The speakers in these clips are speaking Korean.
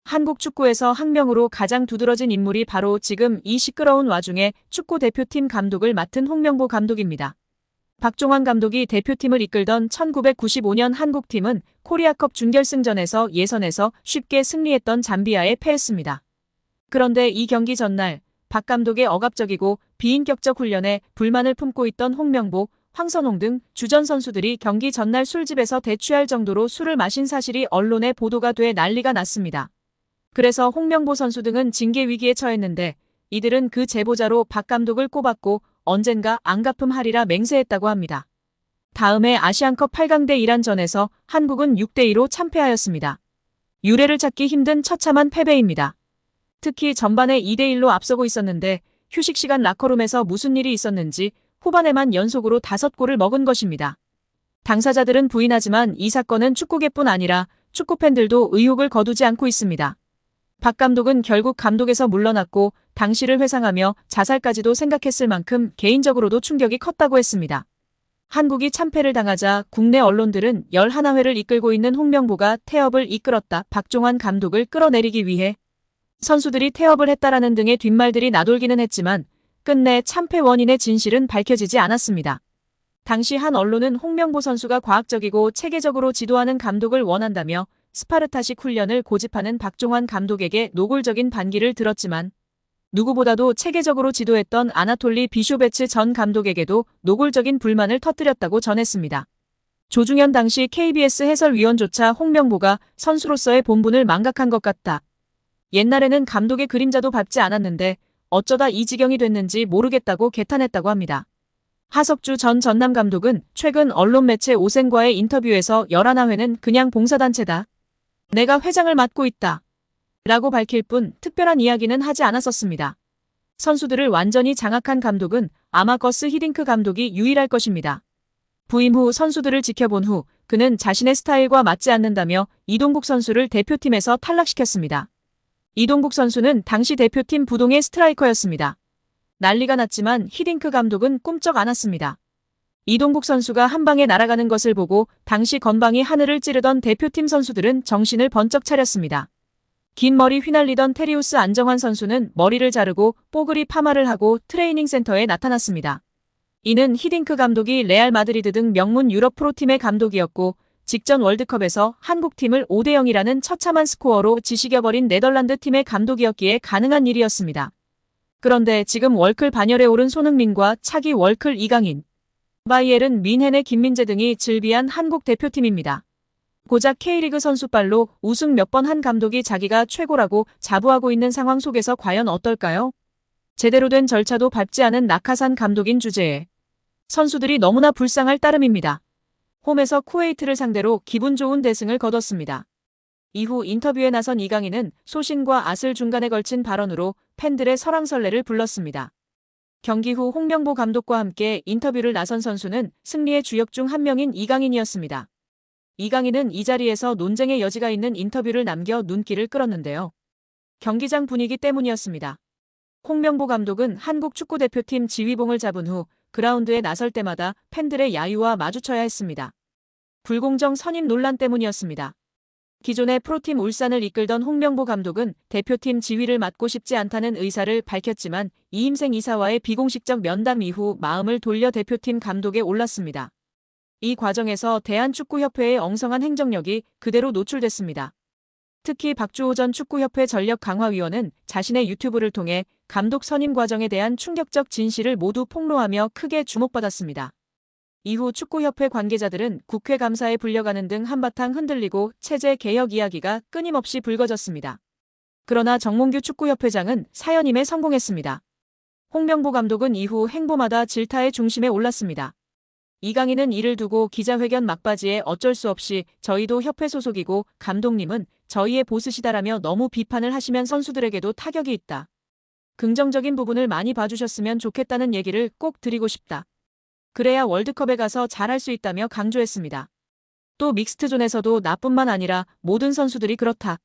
한국 축구에서 학명으로 가장 두드러진 인물이 바로 지금 이 시끄러운 와중에 축구 대표팀 감독을 맡은 홍명보 감독입니다. 박종환 감독이 대표팀을 이끌던 1995년 한국팀은 코리아컵 준결승전에서 예선에서 쉽게 승리했던 잠비아에 패했습니다. 그런데 이 경기 전날 박 감독의 억압적이고 비인격적 훈련에 불만을 품고 있던 홍명보, 황선홍 등 주전 선수들이 경기 전날 술집에서 대취할 정도로 술을 마신 사실이 언론에 보도가 돼 난리가 났습니다. 그래서 홍명보 선수 등은 징계 위기에 처했는데 이들은 그 제보자로 박 감독을 꼽았고 언젠가 안 갚음하리라 맹세했다고 합니다. 다음해 아시안컵 8강대 이란전에서 한국은 6대2로 참패하였습니다. 유례를 찾기 힘든 처참한 패배입니다. 특히 전반에 2대1로 앞서고 있었는데 휴식 시간 라커룸에서 무슨 일이 있었는지 후반에만 연속으로 5골을 먹은 것입니다. 당사자들은 부인하지만 이 사건은 축구계뿐 아니라 축구팬들도 의혹을 거두지 않고 있습니다. 박 감독은 결국 감독에서 물러났고 당시를 회상하며 자살까지도 생각했을 만큼 개인적으로도 충격이 컸다고 했습니다. 한국이 참패를 당하자 국내 언론들은 11회를 이끌고 있는 홍명보가 태업을 이끌었다. 박종환 감독을 끌어내리기 위해 선수들이 태업을 했다라는 등의 뒷말들이 나돌기는 했지만 끝내 참패 원인의 진실은 밝혀지지 않았습니다. 당시 한 언론은 홍명보 선수가 과학적이고 체계적으로 지도하는 감독을 원한다며 스파르타식 훈련을 고집하는 박종환 감독에게 노골적인 반기를 들었지만 누구보다도 체계적으로 지도했던 아나톨리 비쇼베츠 전 감독에게도 노골적인 불만을 터뜨렸다고 전했습니다. 조중현 당시 KBS 해설위원조차 홍명보가 선수로서의 본분을 망각한 것 같다. 옛날에는 감독의 그림자도 밟지 않았는데 어쩌다 이 지경이 됐는지 모르겠다고 개탄했다고 합니다. 하석주 전 전남 감독은 최근 언론 매체 오센과의 인터뷰에서 11회는 그냥 봉사단체다. 내가 회장을 맡고 있다. 라고 밝힐 뿐 특별한 이야기는 하지 않았었습니다. 선수들을 완전히 장악한 감독은 아마 거스 히딩크 감독이 유일할 것입니다. 부임 후 선수들을 지켜본 후 그는 자신의 스타일과 맞지 않는다며 이동국 선수를 대표팀에서 탈락시켰습니다. 이동국 선수는 당시 대표팀 부동의 스트라이커였습니다. 난리가 났지만 히딩크 감독은 꿈쩍 않았습니다. 이동국 선수가 한 방에 날아가는 것을 보고 당시 건방이 하늘을 찌르던 대표팀 선수들은 정신을 번쩍 차렸습니다. 긴 머리 휘날리던 테리우스 안정환 선수는 머리를 자르고 뽀글이 파마를 하고 트레이닝 센터에 나타났습니다. 이는 히딩크 감독이 레알 마드리드 등 명문 유럽 프로팀의 감독이었고 직전 월드컵에서 한국팀을 5대0이라는 처참한 스코어로 지식여버린 네덜란드 팀의 감독이었기에 가능한 일이었습니다. 그런데 지금 월클 반열에 오른 손흥민과 차기 월클 이강인, 바이에른 민헨의 김민재 등이 즐비한 한국 대표팀입니다. 고작 K리그 선수발로 우승 몇 번 한 감독이 자기가 최고라고 자부하고 있는 상황 속에서 과연 어떨까요? 제대로 된 절차도 밟지 않은 낙하산 감독인 주제에 선수들이 너무나 불쌍할 따름입니다. 홈에서 쿠웨이트를 상대로 기분 좋은 대승을 거뒀습니다. 이후 인터뷰에 나선 이강인은 소신과 앗을 중간에 걸친 발언으로 팬들의 설왕설래를 불렀습니다. 경기 후 홍명보 감독과 함께 인터뷰를 나선 선수는 승리의 주역 중 한 명인 이강인이었습니다. 이강인은 이 자리에서 논쟁의 여지가 있는 인터뷰를 남겨 눈길을 끌었는데요. 경기장 분위기 때문이었습니다. 홍명보 감독은 한국 축구대표팀 지휘봉을 잡은 후 그라운드에 나설 때마다 팬들의 야유와 마주쳐야 했습니다. 불공정 선임 논란 때문이었습니다. 기존의 프로팀 울산을 이끌던 홍명보 감독은 대표팀 지휘를 맡고 싶지 않다는 의사를 밝혔지만 이임생 이사와의 비공식적 면담 이후 마음을 돌려 대표팀 감독에 올랐습니다. 이 과정에서 대한축구협회의 엉성한 행정력이 그대로 노출됐습니다. 특히 박주호 전 축구협회 전력강화위원은 자신의 유튜브를 통해 감독 선임 과정에 대한 충격적 진실을 모두 폭로하며 크게 주목받았습니다. 이후 축구협회 관계자들은 국회 감사에 불려가는 등 한바탕 흔들리고 체제 개혁 이야기가 끊임없이 불거졌습니다. 그러나 정몽규 축구협회장은 사연임에 성공했습니다. 홍명보 감독은 이후 행보마다 질타의 중심에 올랐습니다. 이강인은 이를 두고 기자회견 막바지에 어쩔 수 없이 저희도 협회 소속이고 감독님은 저희의 보스시다라며 너무 비판을 하시면 선수들에게도 타격이 있다. 긍정적인 부분을 많이 봐주셨으면 좋겠다는 얘기를 꼭 드리고 싶다. 그래야 월드컵에 가서 잘할 수 있다며 강조했습니다. 또 믹스트존에서도 나뿐만 아니라 모든 선수들이 그렇다.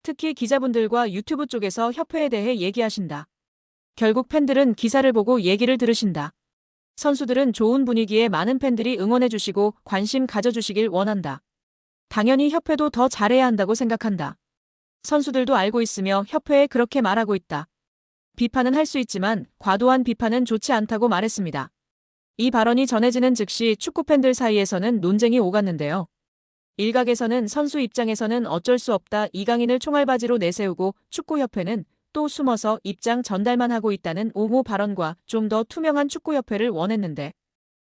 특히 기자분들과 유튜브 쪽에서 협회에 대해 얘기하신다. 결국 팬들은 기사를 보고 얘기를 들으신다. 선수들은 좋은 분위기에 많은 팬들이 응원해주시고 관심 가져주시길 원한다. 당연히 협회도 더 잘해야 한다고 생각한다. 선수들도 알고 있으며 협회에 그렇게 말하고 있다. 비판은 할 수 있지만 과도한 비판은 좋지 않다고 말했습니다. 이 발언이 전해지는 즉시 축구팬들 사이에서는 논쟁이 오갔는데요. 일각에서는 선수 입장에서는 어쩔 수 없다 이강인을 총알바지로 내세우고 축구협회는 또 숨어서 입장 전달만 하고 있다는 옹호 발언과 좀 더 투명한 축구협회를 원했는데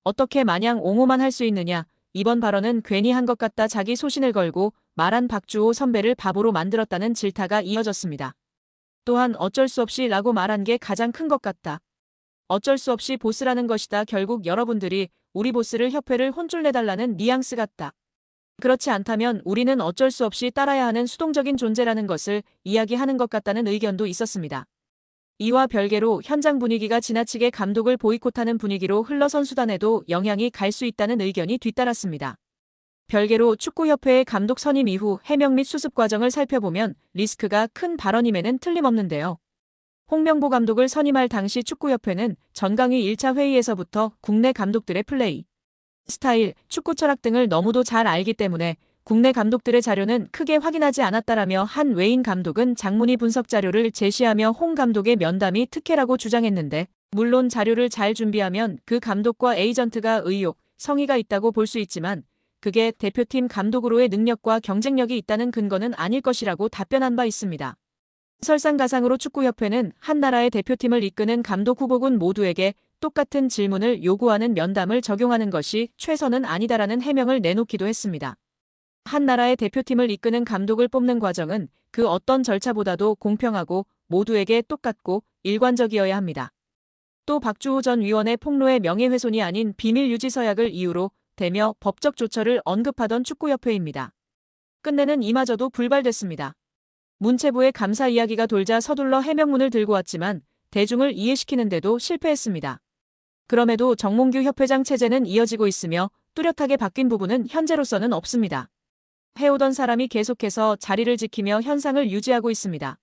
어떻게 마냥 옹호만 할 수 있느냐 이번 발언은 괜히 한 것 같다 자기 소신을 걸고 말한 박주호 선배를 바보로 만들었다는 질타가 이어졌습니다. 또한 어쩔 수 없이 라고 말한 게 가장 큰 것 같다. 어쩔 수 없이 보스라는 것이다. 결국 여러분들이 우리 보스를 협회를 혼쭐 내달라는 뉘앙스 같다. 그렇지 않다면 우리는 어쩔 수 없이 따라야 하는 수동적인 존재라는 것을 이야기하는 것 같다는 의견도 있었습니다. 이와 별개로 현장 분위기가 지나치게 감독을 보이콧하는 분위기로 흘러 선수단에도 영향이 갈 수 있다는 의견이 뒤따랐습니다. 별개로 축구협회의 감독 선임 이후 해명 및 수습 과정을 살펴보면 리스크가 큰 발언임에는 틀림없는데요. 홍명보 감독을 선임할 당시 축구협회는 전강위 1차 회의에서부터 국내 감독들의 플레이, 스타일, 축구 철학 등을 너무도 잘 알기 때문에 국내 감독들의 자료는 크게 확인하지 않았다라며 한 외인 감독은 장문의 분석 자료를 제시하며 홍 감독의 면담이 특혜라고 주장했는데 물론 자료를 잘 준비하면 그 감독과 에이전트가 의욕, 성의가 있다고 볼 수 있지만 그게 대표팀 감독으로의 능력과 경쟁력이 있다는 근거는 아닐 것이라고 답변한 바 있습니다. 설상가상으로 축구협회는 한 나라의 대표팀을 이끄는 감독 후보군 모두에게 똑같은 질문을 요구하는 면담을 적용하는 것이 최선은 아니다라는 해명을 내놓기도 했습니다. 한 나라의 대표팀을 이끄는 감독을 뽑는 과정은 그 어떤 절차보다도 공평하고 모두에게 똑같고 일관적이어야 합니다. 또 박주호 전 위원의 폭로의 명예훼손이 아닌 비밀유지 서약을 이유로 대며 법적 조처를 언급하던 축구협회입니다. 끝내는 이마저도 불발됐습니다. 문체부의 감사 이야기가 돌자 서둘러 해명문을 들고 왔지만 대중을 이해시키는데도 실패했습니다. 그럼에도 정몽규 협회장 체제는 이어지고 있으며 뚜렷하게 바뀐 부분은 현재로서는 없습니다. 해오던 사람이 계속해서 자리를 지키며 현상을 유지하고 있습니다.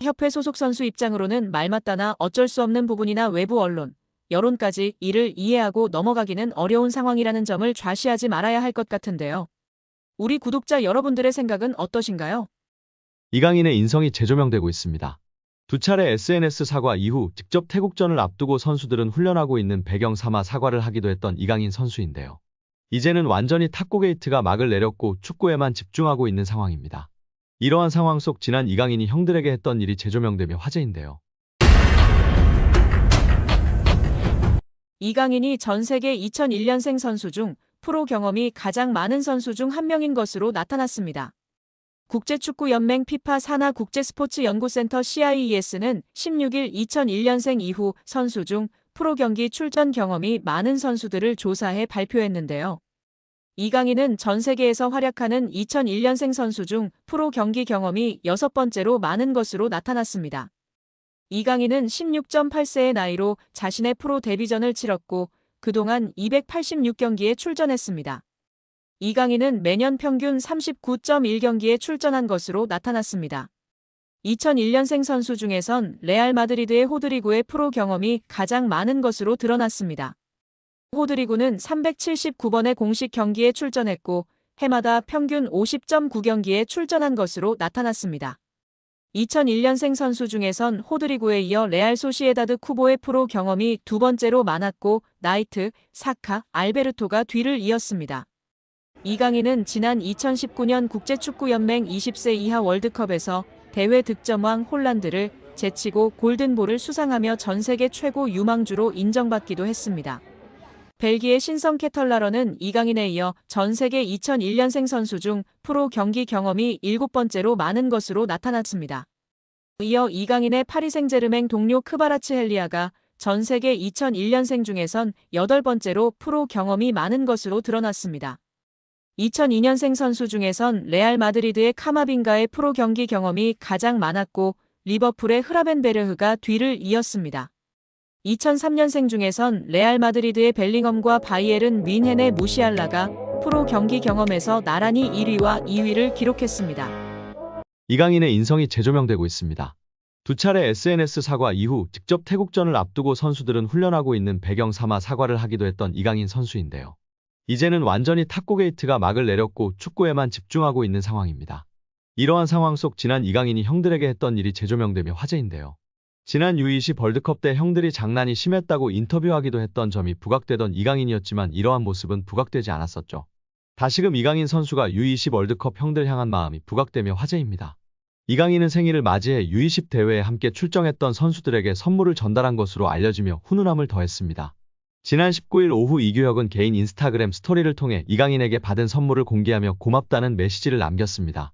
협회 소속 선수 입장으로는 말맞다나 어쩔 수 없는 부분이나 외부 언론, 여론까지 이를 이해하고 넘어가기는 어려운 상황이라는 점을 좌시하지 말아야 할 것 같은데요. 우리 구독자 여러분들의 생각은 어떠신가요? 이강인의 인성이 재조명되고 있습니다. 두 차례 SNS 사과 이후 직접 태국전을 앞두고 선수들은 훈련하고 있는 배경 삼아 사과를 하기도 했던 이강인 선수인데요. 이제는 완전히 탁구 게이트가 막을 내렸고 축구에만 집중하고 있는 상황입니다. 이러한 상황 속 지난 이강인이 형들에게 했던 일이 재조명되며 화제인데요. 이강인이 전 세계 2001년생 선수 중 프로 경험이 가장 많은 선수 중 한 명인 것으로 나타났습니다. 국제축구연맹 피파 산하 국제스포츠연구센터 CIES는 16일 2001년생 이후 선수 중 프로 경기 출전 경험이 많은 선수들을 조사해 발표했는데요. 이강인은 전 세계에서 활약하는 2001년생 선수 중 프로 경기 경험이 6번째로 많은 것으로 나타났습니다. 이강인은 16.8세의 나이로 자신의 프로 데뷔전을 치렀고 그동안 286경기에 출전했습니다. 이강인은 매년 평균 39.1경기에 출전한 것으로 나타났습니다. 2001년생 선수 중에선 레알 마드리드의 호드리구의 프로 경험이 가장 많은 것으로 드러났습니다. 호드리구는 379번의 공식 경기에 출전했고 해마다 평균 50.9경기에 출전한 것으로 나타났습니다. 2001년생 선수 중에선 호드리구에 이어 레알 소시에다드 쿠보의 프로 경험이 두 번째로 많았고 나이트, 사카, 알베르토가 뒤를 이었습니다. 이강인은 지난 2019년 국제축구연맹 20세 이하 월드컵에서 대회 득점왕 홀란드를 제치고 골든볼을 수상하며 전 세계 최고 유망주로 인정받기도 했습니다. 벨기에 신성 캐털라러는 이강인에 이어 전 세계 2001년생 선수 중 프로 경기 경험이 7번째로 많은 것으로 나타났습니다. 이어 이강인의 파리 생제르맹 동료 크바라츠헬리아가 전 세계 2001년생 중에선 8번째로 프로 경험이 많은 것으로 드러났습니다. 2002년생 선수 중에선 레알 마드리드의 카마빙가의 프로 경기 경험이 가장 많았고 리버풀의 흐라벤베르흐가 뒤를 이었습니다. 2003년생 중에선 레알 마드리드의 벨링엄과 바이에른 뮌헨의 무시알라가 프로 경기 경험에서 나란히 1위와 2위를 기록했습니다. 이강인의 인성이 재조명되고 있습니다. 두 차례 SNS 사과 이후 직접 태국전을 앞두고 선수들은 훈련하고 있는 배경 삼아 사과를 하기도 했던 이강인 선수인데요. 이제는 완전히 탁구 게이트가 막을 내렸고 축구에만 집중하고 있는 상황입니다. 이러한 상황 속 지난 이강인이 형들에게 했던 일이 재조명되며 화제인데요. 지난 U20 월드컵 때 형들이 장난이 심했다고 인터뷰하기도 했던 점이 부각되던 이강인이었지만 이러한 모습은 부각되지 않았었죠. 다시금 이강인 선수가 U20 월드컵 형들 향한 마음이 부각되며 화제입니다. 이강인은 생일을 맞이해 U20 대회에 함께 출정했던 선수들에게 선물을 전달한 것으로 알려지며 훈훈함을 더했습니다. 지난 19일 오후 이규혁은 개인 인스타그램 스토리를 통해 이강인에게 받은 선물을 공개하며 고맙다는 메시지를 남겼습니다.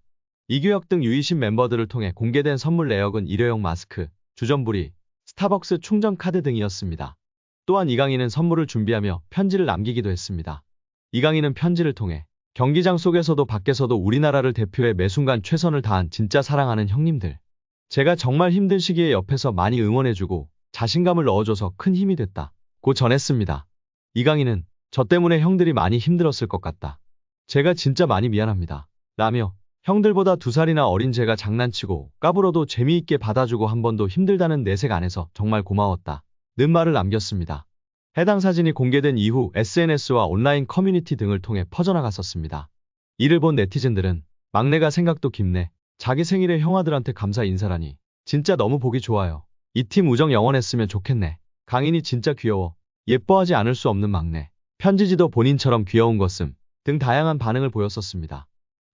이규혁 등 U20 멤버들을 통해 공개된 선물 내역은 일회용 마스크, 주전부리, 스타벅스 충전 카드 등이었습니다. 또한 이강인은 선물을 준비하며 편지를 남기기도 했습니다. 이강인은 편지를 통해 경기장 속에서도 밖에서도 우리나라를 대표해 매순간 최선을 다한 진짜 사랑하는 형님들. 제가 정말 힘든 시기에 옆에서 많이 응원해주고 자신감을 넣어줘서 큰 힘이 됐다. 고 전했습니다. 이강인은 저 때문에 형들이 많이 힘들었을 것 같다. 제가 진짜 많이 미안합니다. 라며 형들보다 2살이나 어린 제가 장난치고 까불어도 재미있게 받아주고 한 번도 힘들다는 내색 안 해서 정말 고마웠다. 는 말을 남겼습니다. 해당 사진이 공개된 이후 SNS와 온라인 커뮤니티 등을 통해 퍼져나갔었습니다. 이를 본 네티즌들은 막내가 생각도 깊네. 자기 생일에 형아들한테 감사 인사라니. 진짜 너무 보기 좋아요. 이 팀 우정 영원했으면 좋겠네. 강인이 진짜 귀여워. 예뻐하지 않을 수 없는 막내. 편지지도 본인처럼 귀여운 것음. 등 다양한 반응을 보였었습니다.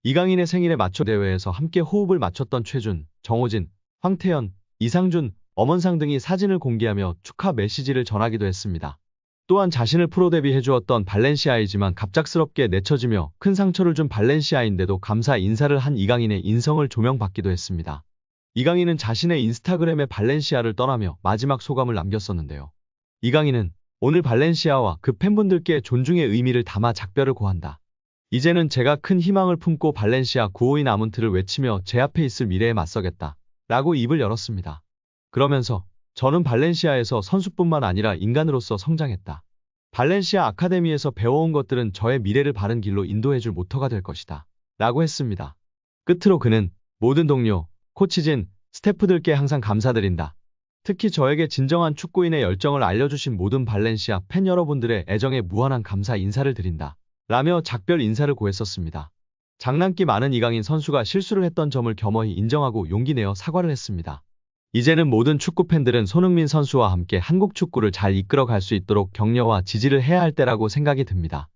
이강인의 생일에 맞춰 대회에서 함께 호흡을 맞췄던 최준, 정호진, 황태현, 이상준, 엄원상 등이 사진을 공개하며 축하 메시지를 전하기도 했습니다. 또한 자신을 프로 데뷔해주었던 발렌시아이지만 갑작스럽게 내쳐지며 큰 상처를 준 발렌시아인데도 감사 인사를 한 이강인의 인성을 조명받기도 했습니다. 이강인은 자신의 인스타그램에 발렌시아를 떠나며 마지막 소감을 남겼었는데요. 이강인은 오늘 발렌시아와 그 팬분들께 존중의 의미를 담아 작별을 고한다. 이제는 제가 큰 희망을 품고 발렌시아 952 나문트를 외치며 제 앞에 있을 미래에 맞서겠다. 라고 입을 열었습니다. 그러면서 저는 발렌시아에서 선수뿐만 아니라 인간으로서 성장했다. 발렌시아 아카데미에서 배워온 것들은 저의 미래를 바른 길로 인도해줄 모터가 될 것이다. 라고 했습니다. 끝으로 그는 모든 동료, 코치진, 스태프들께 항상 감사드린다. 특히 저에게 진정한 축구인의 열정을 알려주신 모든 발렌시아 팬 여러분들의 애정에 무한한 감사 인사를 드린다. 라며 작별 인사를 고했었습니다. 장난기 많은 이강인 선수가 실수를 했던 점을 겸허히 인정하고 용기 내어 사과를 했습니다. 이제는 모든 축구 팬들은 손흥민 선수와 함께 한국 축구를 잘 이끌어 갈 수 있도록 격려와 지지를 해야 할 때라고 생각이 듭니다.